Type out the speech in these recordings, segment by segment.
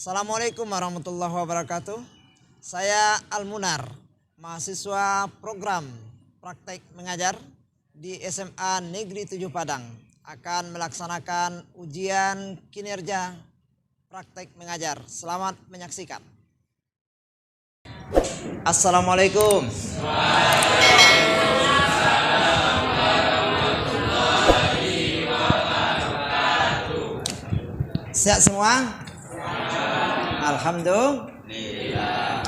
Assalamualaikum warahmatullahi wabarakatuh. Saya Al-Munar, mahasiswa program praktek mengajar di SMA Negeri 7 Padang, akan melaksanakan ujian kinerja praktek mengajar. Selamat menyaksikan. Assalamualaikum. Sehat semua? Alhamdulillah.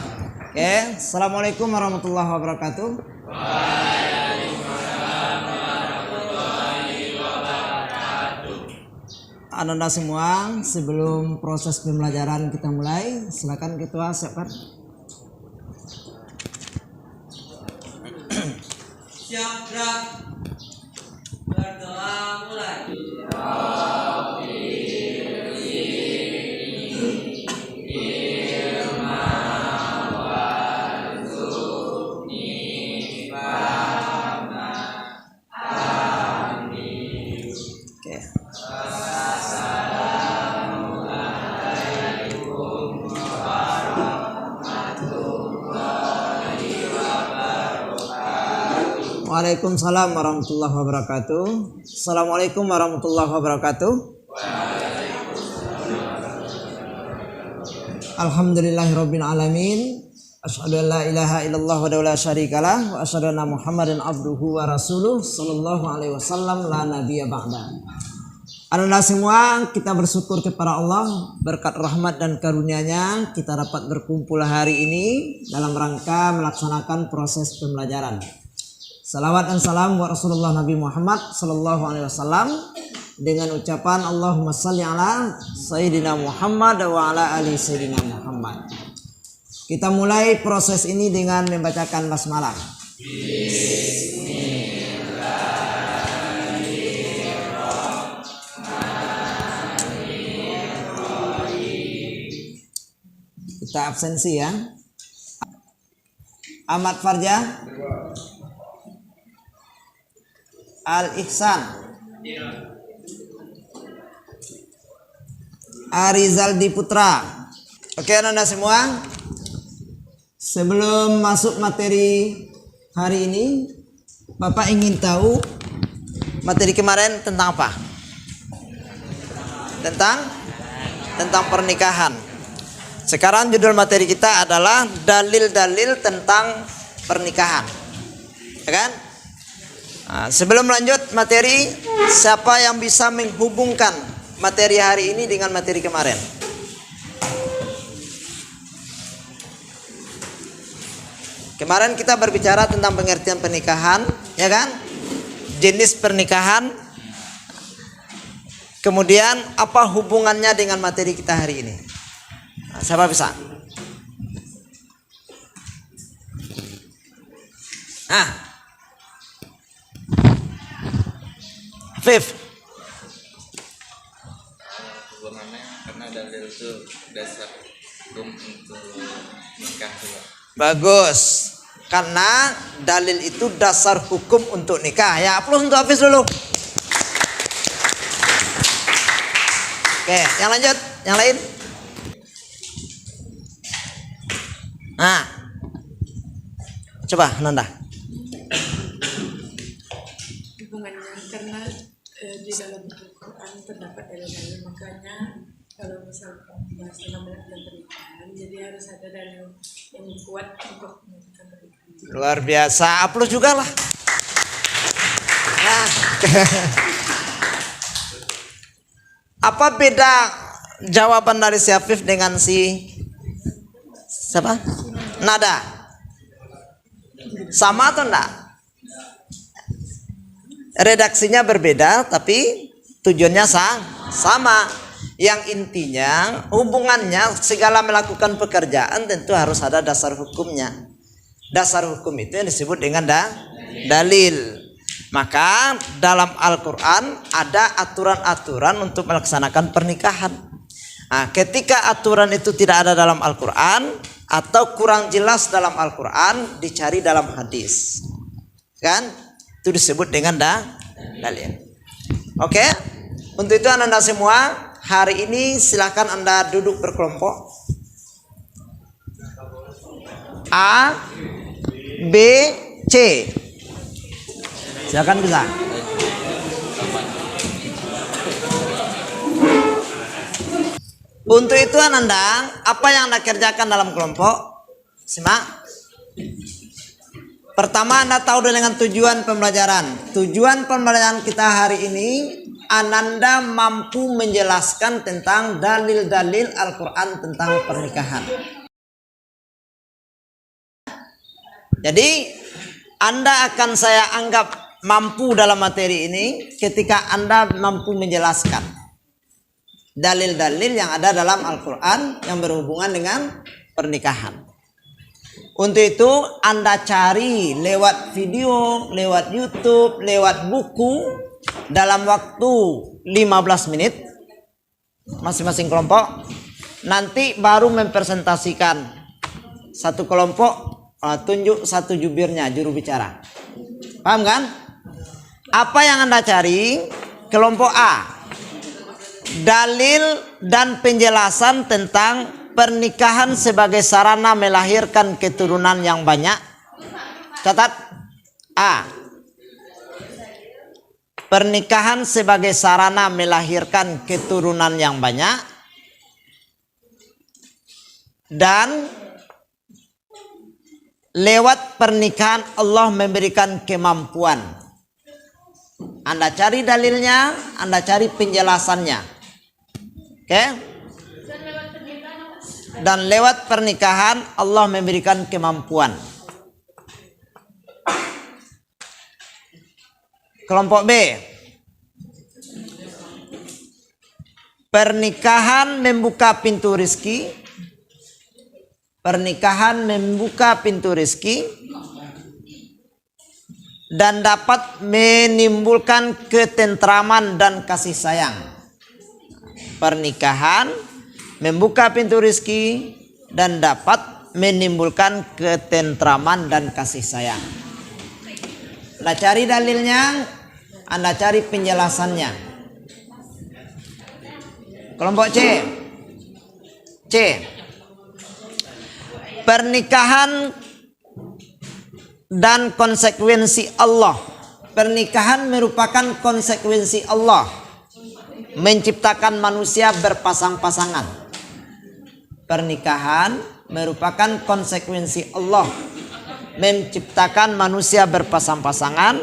Oke, assalamualaikum warahmatullahi wabarakatuh. Waalaikumsalam warahmatullahi wabarakatuh. Anda semua, sebelum proses pembelajaran kita mulai, silakan ketua siapkan. Siap gerak. Berdoa mulai. Waalaikumsalam warahmatullahi wabarakatuh. Assalamualaikum warahmatullahi wabarakatuh. Alhamdulillahirabbil alamin. Asyhadu an la ilaha illallah wa la syarikalah wa asyhadu anna Muhammadan abduhu wa rasuluh sallallahu alaihi wasallam la nabiyya ba'da. Anda semua, kita bersyukur kepada Allah berkat rahmat dan karunia-Nya kita dapat berkumpul hari ini dalam rangka melaksanakan proses pembelajaran. Salawat dan salam buat Rasulullah Nabi Muhammad sallallahu alaihi wasallam dengan ucapan Allahumma salli ala Sayyidina Muhammad wa ala ali Sayyidina Muhammad. Kita mulai proses ini dengan membacakan basmalah. Kita absensi ya. Ahmad Farja, Al-Ihsan, Arizaldi Putra. Oke Anda semua, sebelum masuk materi hari ini, Bapak ingin tahu materi kemarin tentang apa? Tentang pernikahan. Sekarang judul materi kita adalah dalil-dalil tentang pernikahan, ya kan? Nah, sebelum lanjut materi, siapa yang bisa menghubungkan materi hari ini dengan materi kemarin? Kemarin kita berbicara tentang pengertian pernikahan, ya kan? Jenis pernikahan. Kemudian apa hubungannya dengan materi kita hari ini? Nah, siapa bisa? Fifth. Hubungannya karena dalil itu dasar hukum untuk nikah juga. Bagus. Karena dalil itu dasar hukum untuk nikah. Ya, aplaus untuk Hafiz dulu. Oke, yang lanjut, yang lain. Nah, coba Nanda. Hubungannya karena di dalam Al-Quran terdapat dalil-dalil, makanya kalau misalkan bahas tentang pernikahan, jadi harus ada dalil yang kuat untuk melakukan pernikahan. Luar biasa, aplaus juga lah. Nah, apa beda jawaban dari si Afif dengan si siapa? Nada. Sama atau enggak? Redaksinya berbeda tapi tujuannya sama. Yang intinya hubungannya segala melakukan pekerjaan tentu harus ada dasar hukumnya. Dasar hukum itu yang disebut dengan dalil. Maka dalam Al-Quran ada aturan-aturan untuk melaksanakan pernikahan. Nah, ketika aturan itu tidak ada dalam Al-Quran atau kurang jelas dalam Al-Quran, dicari dalam hadis. Kan? Itu disebut dengan dalil. Oke? Untuk itu Anda semua, hari ini silakan Anda duduk berkelompok. A, B, C. Silakan bisa. Untuk itu Anda, apa yang Anda kerjakan dalam kelompok? Simak. Pertama, Anda tahu dengan tujuan pembelajaran. Tujuan pembelajaran kita hari ini, Ananda mampu menjelaskan tentang dalil-dalil Al-Quran tentang pernikahan. Jadi, Anda akan saya anggap mampu dalam materi ini ketika Anda mampu menjelaskan dalil-dalil yang ada dalam Al-Quran yang berhubungan dengan pernikahan. Untuk itu Anda cari lewat video, lewat YouTube, lewat buku dalam waktu 15 menit masing-masing kelompok. Nanti baru mempresentasikan satu kelompok, tunjuk satu jubirnya, juru bicara. Paham kan? Apa yang Anda cari? Kelompok A, dalil dan penjelasan tentang pernikahan sebagai sarana melahirkan keturunan yang banyak. Catat A, pernikahan sebagai sarana melahirkan keturunan yang banyak, dan lewat pernikahan Allah memberikan kemampuan. Anda cari dalilnya, Anda cari penjelasannya. Oke? Dan lewat pernikahan Allah memberikan kemampuan. Kelompok B, pernikahan membuka pintu rezeki. Pernikahan membuka pintu rezeki dan dapat menimbulkan ketentraman dan kasih sayang. Pernikahan membuka pintu rezeki dan dapat menimbulkan ketentraman dan kasih sayang. Anda cari dalilnya, Anda cari penjelasannya. Kelompok C. Pernikahan dan konsekuensi Allah. Pernikahan merupakan konsekuensi Allah menciptakan manusia berpasang-pasangan. Pernikahan merupakan konsekuensi Allah menciptakan manusia berpasang-pasangan,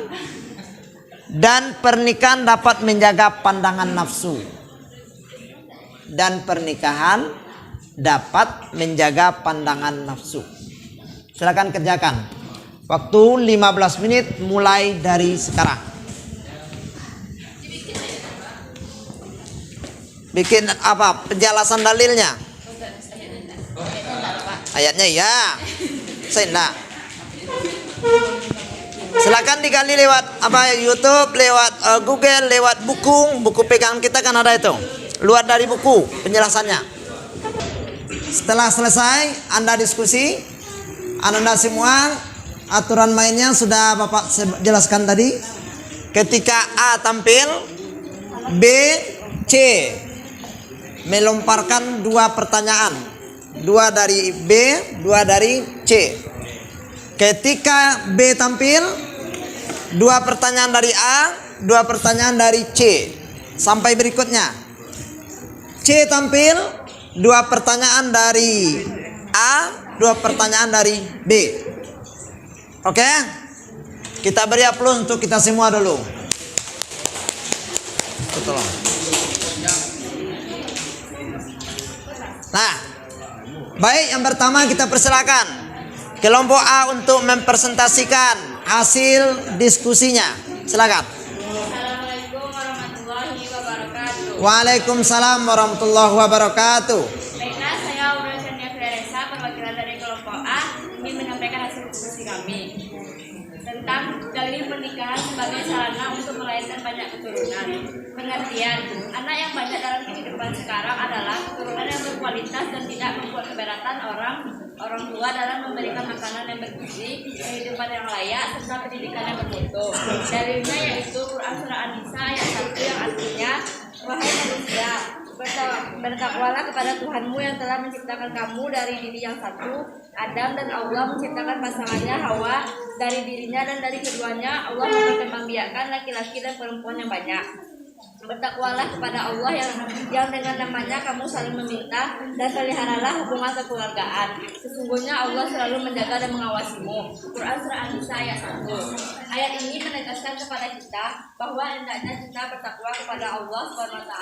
dan pernikahan dapat menjaga pandangan nafsu. Dan pernikahan dapat menjaga pandangan nafsu. Silakan kerjakan. Waktu 15 menit mulai dari sekarang. Bikin apa? Penjelasan dalilnya. Ayatnya ya. Saya enggak. Silakan digali lewat apa, YouTube, lewat Google, lewat buku pegangan kita kan ada itu. Luar dari buku penjelasannya. Setelah selesai Anda diskusi, Anda semua aturan mainnya sudah Bapak jelaskan tadi. Ketika A tampil, B, C melomparkan dua pertanyaan, dua dari B, dua dari C. Ketika B tampil, dua pertanyaan dari A, dua pertanyaan dari C, sampai berikutnya. C tampil, dua pertanyaan dari A, dua pertanyaan dari B. Oke? Kita beri aplaus untuk kita semua dulu. Tolong. Nah, baik, yang pertama kita persilakan kelompok A untuk mempresentasikan hasil diskusinya. Silakan. Assalamualaikum warahmatullahi wabarakatuh. Waalaikumsalam warahmatullahi wabarakatuh. Baiklah, saya Aurel Chania Filaresa, perwakilan dari kelompok A, ingin menyampaikan hasil diskusi kami tentang dalil pernikahan sebagai sarana untuk melahirkan banyak keturunan. Pengertian, anak yang banyak dalam kehidupan sekarang adalah keturunan yang berkualitas dan tidak membuat keberatan orang tua dalam memberikan makanan yang bergizi, kehidupan yang layak, serta pendidikan yang bermutu. Dalilnya yaitu Quran Surah An-Nisa ayat 1 yang artinya, wahai manusia, bertakwalah kepada Tuhanmu yang telah menciptakan kamu dari diri yang satu, Adam, dan Allah menciptakan pasangannya Hawa dari dirinya, dan dari keduanya Allah memperkembangbiakkan laki-laki dan perempuan yang banyak. Bertakwalah kepada Allah yang dengan namanya kamu saling meminta, dan peliharalah hubungan kekeluargaan. Sesungguhnya Allah selalu menjaga dan mengawasimu. Quran Surah An-Nisa ayat 1. Ayat ini menegaskan kepada kita bahwa hendaknya kita bertakwa kepada Allah SWT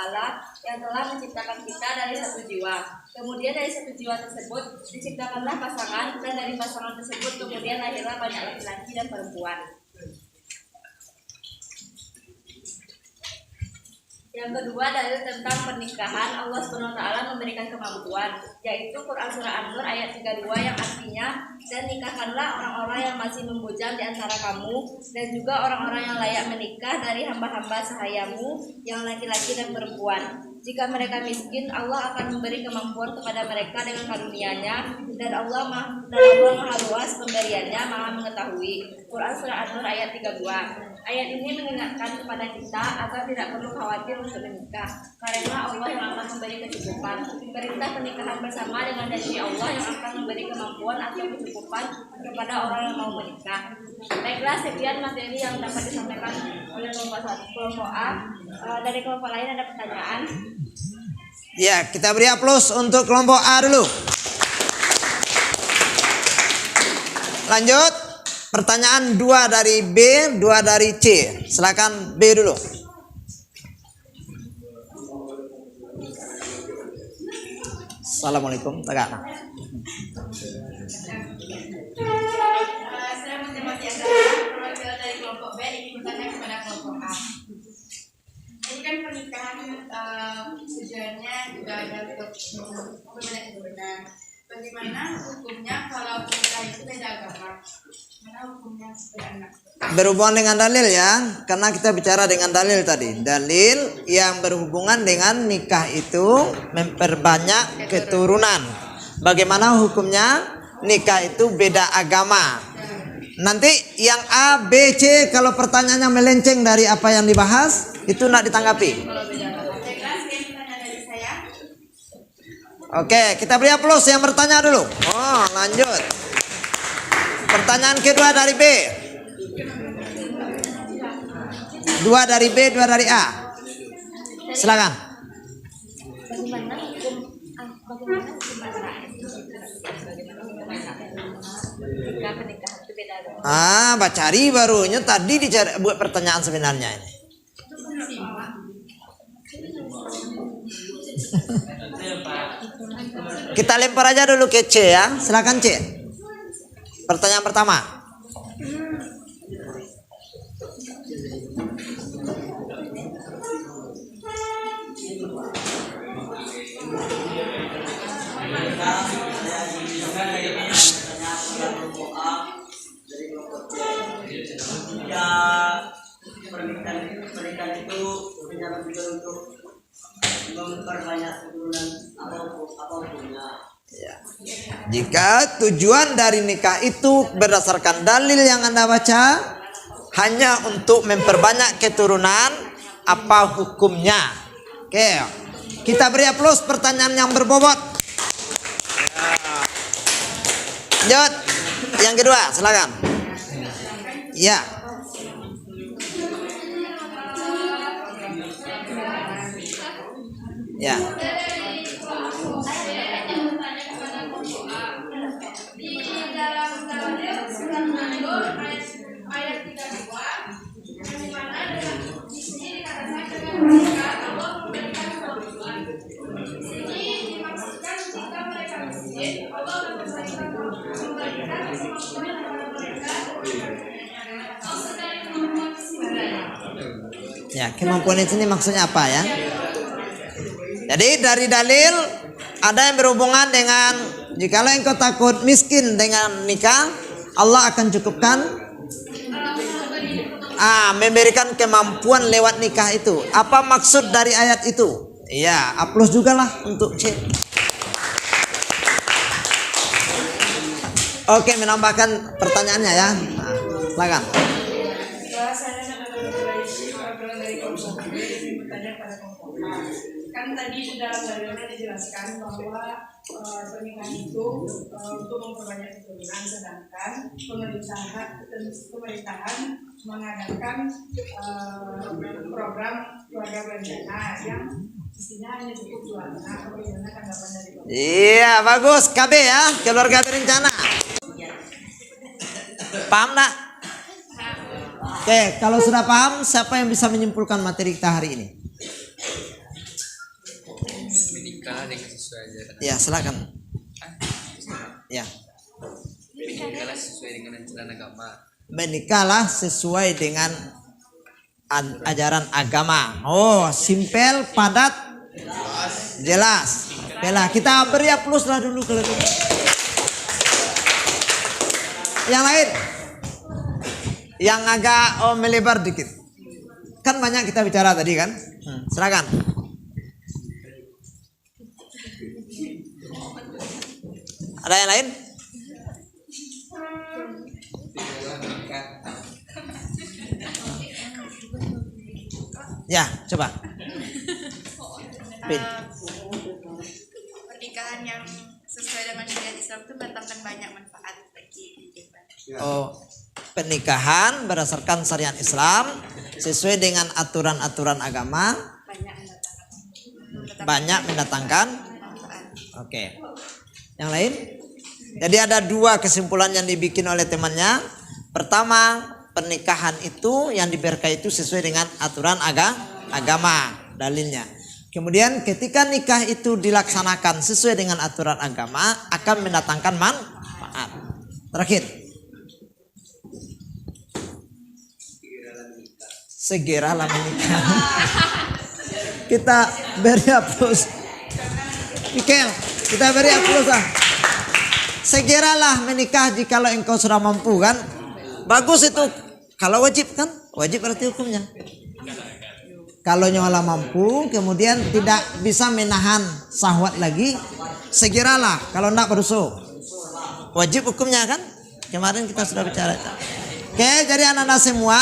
yang telah menciptakan kita dari satu jiwa. Kemudian dari satu jiwa tersebut diciptakanlah pasangan, dan dari pasangan tersebut kemudian lahirlah banyak laki-laki dan perempuan. Yang kedua, dalil tentang pernikahan, Allah SWT memberikan kemampuan, yaitu Quran Surah An-Nur ayat 32 yang artinya, dan nikahkanlah orang-orang yang masih membujang di antara kamu, dan juga orang-orang yang layak menikah dari hamba-hamba sahayamu yang laki-laki dan perempuan. Jika mereka miskin, Allah akan memberi kemampuan kepada mereka dengan karunia-Nya, dan Allah Maha luas pemberiannya, Maha mengetahui. Quran Surah An-Nur ayat 32. Ayat ini mengingatkan kepada kita agar tidak perlu khawatir untuk menikah, karena Allah yang akan memberi kecukupan. Perintah pernikahan bersama dengan janji Allah yang akan memberi kemampuan atau kecukupan kepada orang yang mau menikah. Baiklah, sekian materi yang dapat disampaikan oleh kelompok A. Dari kelompok lain ada pertanyaan? Ya, kita beri aplaus untuk kelompok A dulu. Lanjut. Pertanyaan 2 dari B, 2 dari C. Silakan B dulu. Assalamualaikum. Tegak. Saya motivasi adalah perwakilan dari kelompok B ingin bertanya kepada kelompok A. Ini kan pernikahan tujuannya juga ada untuk banyak keturunan. Bagaimana hukumnya kalau pernikahan itu beda agama? Mana hukumnya beranak? Berhubungan dengan dalil ya, karena kita bicara dengan dalil tadi. Dalil yang berhubungan dengan nikah itu memperbanyak keturunan. Bagaimana hukumnya? Nikah itu beda agama. Nanti yang A, B, C kalau pertanyaannya melenceng dari apa yang dibahas itu tidak ditanggapi. Oke, kita beri aplaus yang bertanya dulu. Oh, lanjut. Pertanyaan kedua dari B. 2 dari B, 2 dari A. Silakan. Bagaimana hukum jika pernikahan itu beda agama? Cari barunya tadi dicari buat pertanyaan sebenarnya ini. Kita lempar aja dulu ke C ya. Silakan C. Pertanyaan pertama. Pernikahan itu berjalan juga untuk memperbanyak keturunan apapun. Ya. Jika tujuan dari nikah itu berdasarkan dalil yang Anda baca hanya untuk memperbanyak keturunan, apa hukumnya? Oke, kita beri aplaus pertanyaan yang berbobot. Lanjut, yang kedua, silakan. Ya. Ya. Ayat 32 di mana di sini dikatakan ketika Allah memberikan kemampuan. Di sini dimaksudkan jika mereka miskin, Allah memberikan kemampuan kepada mereka. Maksud dari kemampuan miskin. Ya, kemampuan itu ini maksudnya apa ya? Jadi dari dalil ada yang berhubungan dengan jikalau engkau takut miskin dengan nikah, Allah akan cukupkan memberikan kemampuan lewat nikah itu. Apa maksud dari ayat itu? Iya, aplaus juga lah untuk C. Oke, menambahkan pertanyaannya ya. Nah, silakan. Saya perwakilan dari kelompok B bertanya pada kelompok A. Kan tadi dalam dalilnya dijelaskan bahwa pernikahan itu untuk memperbanyak keturunan, sedangkan pemerintahan mengadakan program keluarga berencana yang isinya hanya cukup 2 anak. Bagaimana tanggapan dari Bapak? Iya, bagus. KB ya, keluarga berencana. Paham nak? Oke, kalau sudah paham, siapa yang bisa menyimpulkan materi kita hari ini? Menikah dengan sesuai ajaran. Ya, silakan. Ya, Menikahlah sesuai dengan ajaran agama. menikahlah sesuai dengan ajaran agama. Oh, simpel, padat, jelas. Oke lah, kita beri aplaus lah dulu kalau gitu. Yang lain, yang agak melebar dikit. Kan banyak kita bicara tadi kan. Silakan. Ada yang lain? Ya, coba. Pin. Pernikahan yang sesuai dengan syariat Islam itu mendatangkan banyak manfaat bagi kehidupan. Oh, pernikahan berdasarkan syariat Islam sesuai dengan aturan-aturan agama banyak mendatangkan manfaat. Oke. Yang lain? Jadi ada 2 kesimpulan yang dibikin oleh temannya. Pertama, pernikahan itu yang diberkahi itu sesuai dengan aturan agama, dalilnya. Kemudian ketika nikah itu dilaksanakan sesuai dengan aturan agama akan mendatangkan manfaat. Terakhir. Segeralah menikah. Kita beri aplaus. Mikel, kita beri aplaus lah. Segeralah menikah jikalau engkau sudah mampu kan. Bagus itu. Kalau wajib kan? Wajib berarti hukumnya. Kalau nyawa mampu kemudian tidak bisa menahan syahwat lagi, segeralah. Kalau enggak berdosa. Wajib hukumnya kan? Kemarin kita sudah bicara. Oke, jadi anak-anak semua,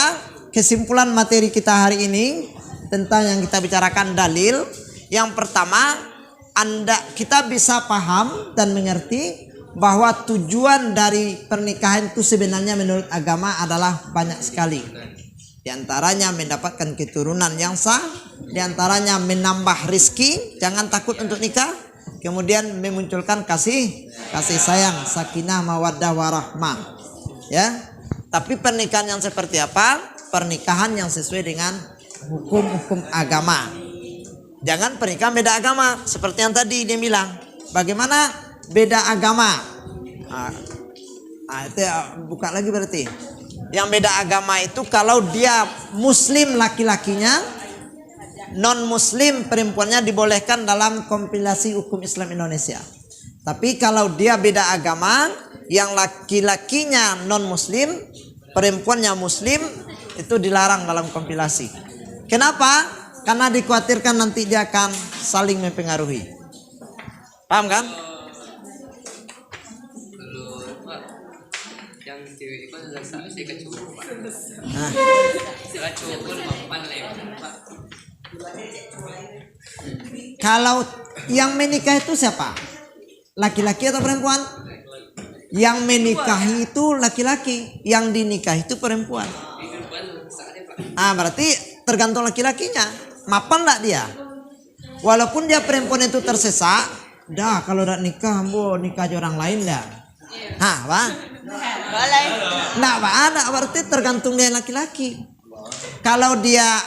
kesimpulan materi kita hari ini tentang yang kita bicarakan dalil. Yang pertama, kita bisa paham dan mengerti bahwa tujuan dari pernikahan itu sebenarnya menurut agama adalah banyak sekali. Di antaranya mendapatkan keturunan yang sah, di antaranya menambah rizki, jangan takut untuk nikah, kemudian memunculkan kasih sayang, sakinah, mawaddah, warahmah. Ya. Tapi pernikahan yang seperti apa? Pernikahan yang sesuai dengan hukum-hukum agama. Jangan pernikahan beda agama, seperti yang tadi dia bilang. Bagaimana beda agama? Itu buka lagi berarti. Yang beda agama itu kalau dia muslim laki-lakinya, non muslim perempuannya dibolehkan dalam kompilasi hukum Islam Indonesia. Tapi kalau dia beda agama, yang laki-lakinya non muslim, perempuannya muslim, itu dilarang dalam kompilasi. Kenapa? Karena dikhawatirkan nanti dia akan saling mempengaruhi. Paham kan? Yang cewek itu adalah saya kecukup Pak. Nah, Saya cukup mampan lewat Pak. kalau yang menikah itu siapa? Laki-laki atau perempuan? Yang menikahi itu laki-laki, yang dinikahi itu perempuan. Berarti tergantung laki-lakinya. Mapan enggak dia? Walaupun dia perempuan itu tersesak, dah kalau udah nikah, nikah aja orang lain dah. Pak? Boleh. Enggak, ada berarti tergantung dia laki-laki. Kalau dia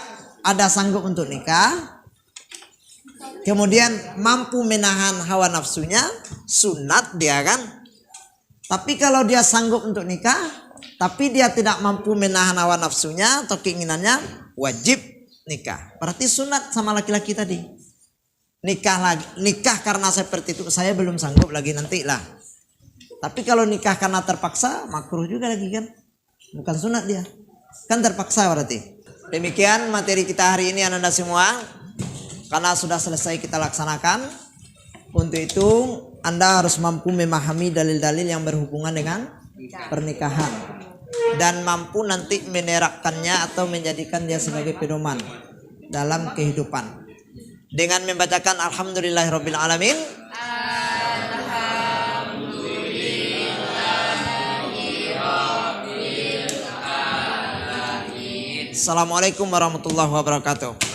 ada sanggup untuk nikah, kemudian mampu menahan hawa nafsunya, sunat dia kan. Tapi kalau dia sanggup untuk nikah, tapi dia tidak mampu menahan hawa nafsunya atau keinginannya, wajib nikah. Berarti sunat sama laki-laki tadi. nikah karena seperti itu saya belum sanggup lagi, nantilah. Tapi kalau nikah karena terpaksa makruh juga lagi kan, bukan sunat dia, kan terpaksa berarti. Demikian materi kita hari ini Anda semua, karena sudah selesai kita laksanakan. Untuk itu Anda harus mampu memahami dalil-dalil yang berhubungan dengan pernikahan dan mampu nanti menerapkannya atau menjadikan dia sebagai pedoman dalam kehidupan dengan membacakan alhamdulillahirabbil alamin. Assalamualaikum warahmatullahi wabarakatuh.